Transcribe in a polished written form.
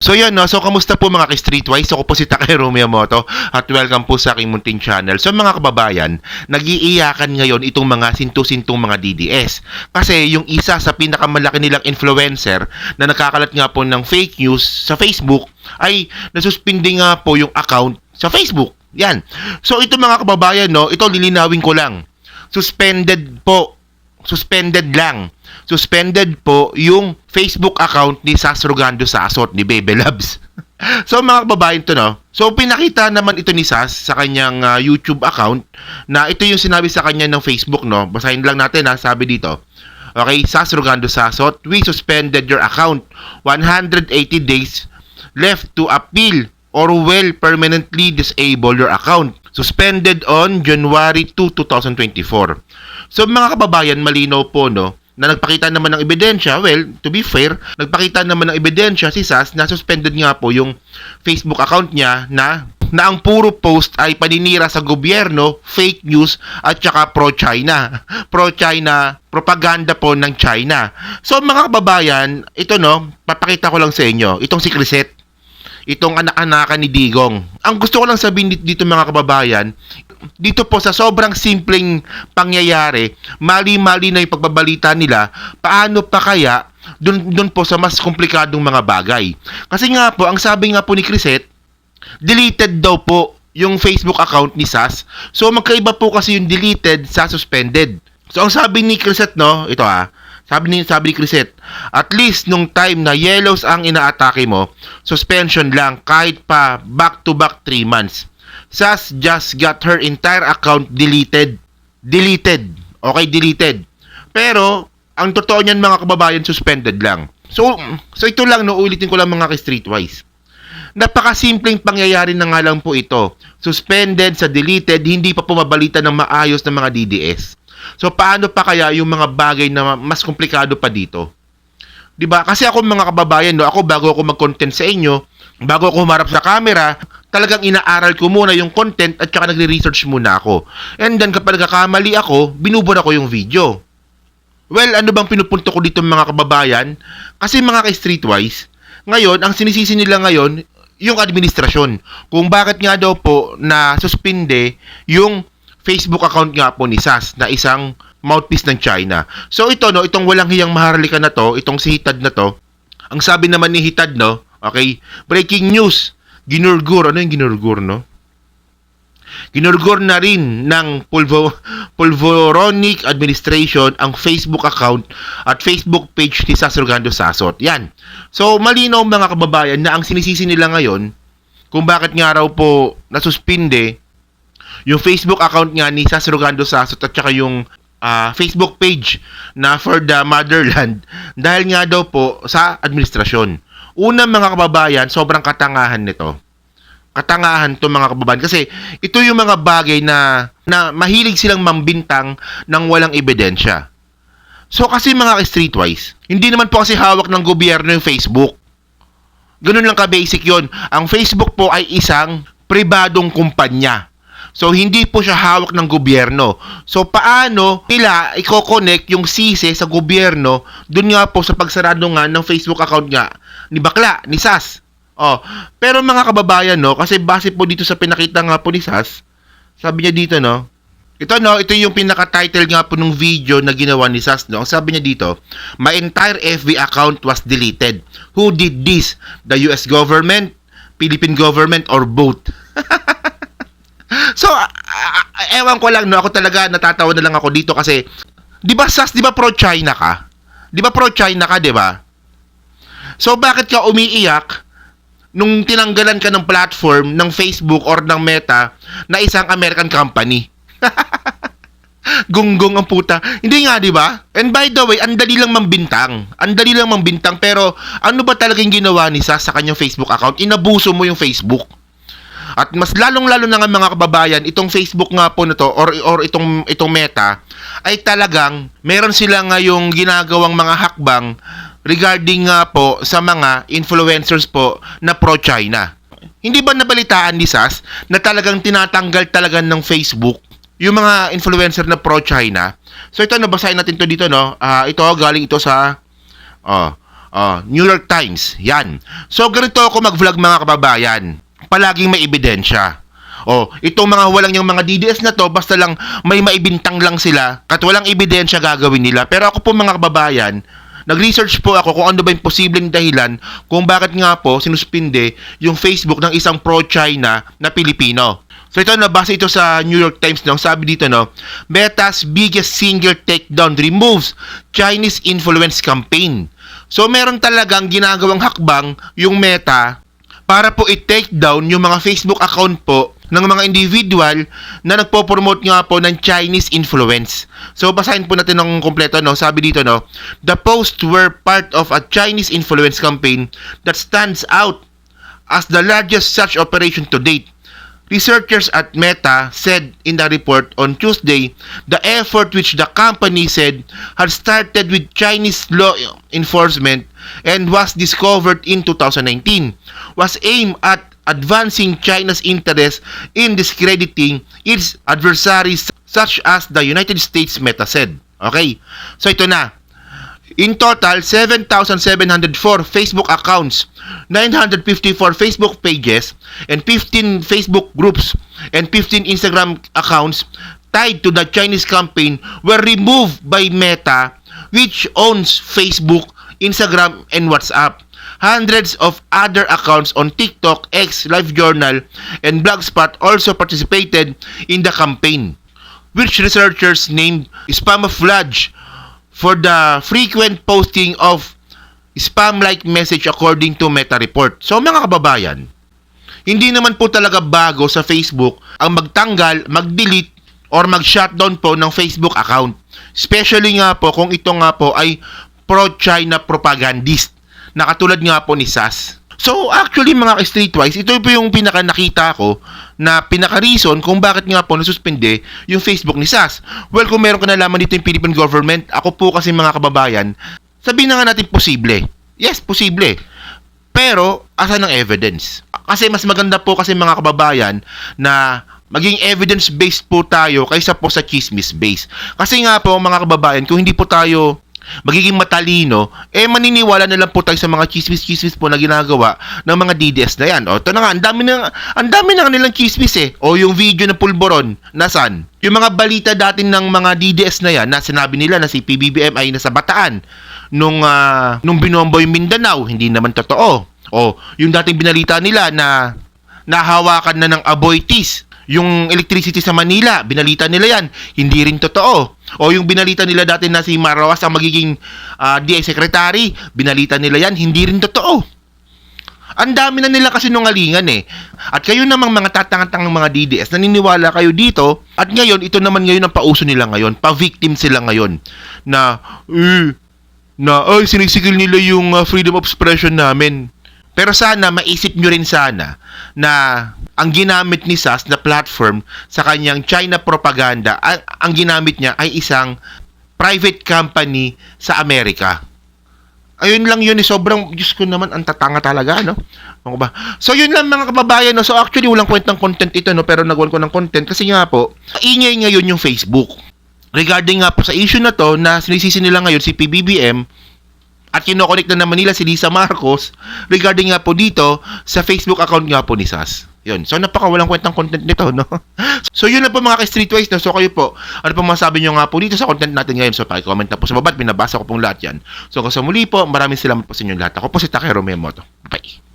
So yan no, so kamusta po mga ka-Streetwise? Ako po si Takehiro Miyamoto at welcome po sa aking munting channel. So mga kababayan, nag-iiyakan ngayon itong mga sintu-sintong mga DDS. Kasi yung isa sa pinakamalaki nilang influencer na nakakalat nga po ng fake news sa Facebook ay nasuspindi nga po yung account sa Facebook. Yan. So ito mga kababayan no, ito lilinawin ko lang. Suspended po. Suspended lang. Suspended po yung Facebook account ni Sas Rogando Sasot ni Bebe Labs. So mga kababayan to no. So pinakita naman ito ni Sas sa kanyang YouTube account na ito yung sinabi sa kanya ng Facebook no. Basahin lang natin ha, sabi dito. Okay, Sas Rogando Sasot, we suspended your account. 180 days left to appeal or will permanently disable your account. Suspended on January 2, 2024. So mga kababayan, malinaw po no, na nagpakita naman ng ebidensya, well, to be fair, nagpakita naman ng ebidensya si Sas na suspended nga po yung Facebook account niya na ang puro post ay paninira sa gobyerno, fake news, at saka pro-China. Pro-China, propaganda po ng China. So mga kababayan, ito no, papakita ko lang sa inyo, itong si Crisette, itong anak-anakan ni Digong. Ang gusto ko lang sabihin dito mga kababayan, dito po sa sobrang simpleng pangyayari, mali-mali na yung pagbabalita nila, paano pa kaya dun po sa mas komplikadong mga bagay. Kasi nga po, ang sabi nga po ni Crisette, deleted daw po yung Facebook account ni Sas. So magkaiba po kasi yung deleted sa suspended. So ang sabi ni Crisette no, ito sabi ni Crisette, at least nung time na yellows ang inaatake mo, suspension lang kahit pa back-to-back 3 months. Sas just got her entire account deleted. Deleted. Okay, deleted. Pero, ang totoo niyan mga kababayan, suspended lang. So ito lang, no, ulitin ko lang mga ka-Streetwise. Napakasimpleng pangyayari na nga lang po ito. Suspended sa deleted, hindi pa pumabalita ng maayos ng mga DDS. So paano pa kaya yung mga bagay na mas komplikado pa dito? 'Di ba? Kasi ako mga kababayan, no, ako bago ako mag-content sa inyo, bago ako humarap sa camera, talagang inaaral ko muna yung content at saka nagre-research muna ako. And then kapag nagkakamali ako, binubura ko yung video. Well, ano bang pinupunto ko dito mga kababayan? Kasi mga ka-Streetwise, ngayon, ang sinisisi nila ngayon, yung administrasyon. Kung bakit nga daw po na suspinde yung Facebook account nga po ni Sas na isang mouthpiece ng China. So ito no, itong walang hiyang maharlika na to, itong si Hitad na to, ang sabi naman ni Hitad no, okay, breaking news, ginurgur, ano yung ginurgur no? Ginurgur na rin ng Pulvoronic Administration ang Facebook account at Facebook page ni Sas Rogando Sasot. Yan. So malinaw mga kababayan na ang sinisisi nila ngayon kung bakit nga raw po nasuspinde yung Facebook account nga ni Sas Rogando Sasot at saka yung Facebook page na For the Motherland dahil nga daw po sa administrasyon. Unang mga kababayan, sobrang katangahan nito. Katangahan to mga kababayan kasi ito yung mga bagay na mahilig silang mambintang ng walang ebidensya. So kasi mga Streetwise, hindi naman po kasi hawak ng gobyerno yung Facebook. Ganun lang ka-basic yon. Ang Facebook po ay isang pribadong kumpanya. So, hindi po siya hawak ng gobyerno. So, paano nila i-connect yung sisi sa gobyerno dun nga po sa pagsarado nga ng Facebook account nga ni Bakla, ni Sas. Pero mga kababayan, no, kasi base po dito sa pinakita nga po ni Sas, sabi niya dito, no, ito yung pinaka-title nga po ng video na ginawa ni Sas, no. Ang sabi niya dito, my entire FB account was deleted. Who did this? The US government, Philippine government, or both? So, ewan ko lang, no, ako talaga natatawa na lang ako dito kasi, di ba Sas, di ba pro-China ka? Di ba pro-China ka, di ba? So, bakit ka umiiyak nung tinanggalan ka ng platform ng Facebook or ng Meta na isang American company? Gunggong ang puta. Hindi nga, di ba? And by the way, ang dali lang mambintang. Ang dali lang mambintang, pero ano ba talagang ginawa ni Sas sa kanyang Facebook account? Inabuso mo yung Facebook. At mas lalong-lalo na nga mga kababayan, itong Facebook nga po na to or itong Meta ay talagang meron sila ngayong ginagawang mga hakbang regarding nga po sa mga influencers po na pro-China. Hindi ba nabalitaan ni Sas na talagang tinatanggal talaga ng Facebook yung mga influencer na pro-China? So ito, nabasahin natin to dito, no? Ito, galing ito sa New York Times, yan. So, ganito ako mag-vlog mga kababayan. Palaging may ebidensya. Itong mga walang yung mga DDS na to, basta lang may maibintang lang sila at walang ebidensya gagawin nila. Pero ako po mga kababayan, nag-research po ako kung ano ba yung posibleng dahilan kung bakit nga po sinuspinde yung Facebook ng isang pro-China na Pilipino. So ito, nabasa ito sa New York Times, sabi dito, Meta's biggest single takedown removes Chinese influence campaign. So meron talagang ginagawang hakbang yung Meta para po i-take down yung mga Facebook account po ng mga individual na nagpo-promote nga po ng Chinese influence. So basahin po natin ng kompleto, sabi dito, the posts were part of a Chinese influence campaign that stands out as the largest such operation to date. Researchers at Meta said in the report on Tuesday the effort, which the company said had started with Chinese law enforcement and was discovered in 2019, was aimed at advancing China's interest in discrediting its adversaries such as the United States, Meta said. Okay, so ito na. In total, 7,704 Facebook accounts, 954 Facebook pages, and 15 Facebook groups, and 15 Instagram accounts tied to the Chinese campaign were removed by Meta, which owns Facebook, Instagram, and WhatsApp. Hundreds of other accounts on TikTok, X, LiveJournal, and Blogspot also participated in the campaign, which researchers named Spamouflage for the frequent posting of spam-like message according to Meta report. So mga kababayan, hindi naman po talaga bago sa Facebook ang magtanggal, mag-delete, or mag-shutdown po ng Facebook account. Especially nga po kung ito nga po ay pro-China propagandist na katulad nga po ni SAS. So actually mga streetwise, ito po yung pinaka nakita ko na pinaka-reason kung bakit nga po nasuspende yung Facebook ni SAS. Well, kung meron ka nalaman dito yung Philippine government, ako po kasi mga kababayan, sabihin na nga natin posible. Yes, posible. Pero, asan ang evidence? Kasi mas maganda po kasi mga kababayan na maging evidence-based po tayo kaysa po sa chismis-based. Kasi nga po mga kababayan, kung hindi po tayo magiging matalino, maniniwala na lang po tayo sa mga chismis-chismis po na ginagawa ng mga DDS na yan. Ito na nga, ang dami na nilang chismis yung video ng pulboron, nasan? Yung mga balita dati ng mga DDS na yan, na sinabi nila na si PBBM ay nasa Bataan nung binombo yung Mindanao, hindi naman totoo. Yung dating binalita nila na nahawakan na ng Aboitiz yung electricity sa Manila, binalita nila yan, hindi rin totoo. Yung binalita nila dati na si Marawas ang magiging DI Secretary, binalita nila yan, hindi rin totoo. Ang dami na nila kasi nungalingan At kayo namang mga tatangatang mga DDS, naniniwala kayo dito, at ngayon, ito naman ngayon ang pauso nila ngayon, pa-victim sila ngayon, sinisigil nila yung freedom of expression namin. Pero sana, maisip nyo rin sana na ang ginamit ni SAS na platform sa kanyang China propaganda, ang ginamit niya ay isang private company sa Amerika. Ayun lang yun, sobrang, Diyos ko naman, ang tatanga talaga, Ano ba? So, yun lang mga kababayan, So, actually, walang kwentang content ito, Pero nagawan ko ng content kasi nga po, ingay ngayon yung Facebook. Regarding nga po sa issue na to, na sinisisi nila ngayon si PBBM, at kinokonek na naman nila si Lisa Marcos regarding nga po dito sa Facebook account nga po ni SAS. Yun. So, napakawalang kwentang content nito, So, yun na po mga ka-streetwise, So, kayo po, ano po masabi nyo nga po dito sa content natin ngayon? So, pakicomment na po sa baba at binabasa ko pong lahat yan. So, kasi muli po, maraming salamat po sa inyo lahat. Ako po si Takero Memoto. Bye!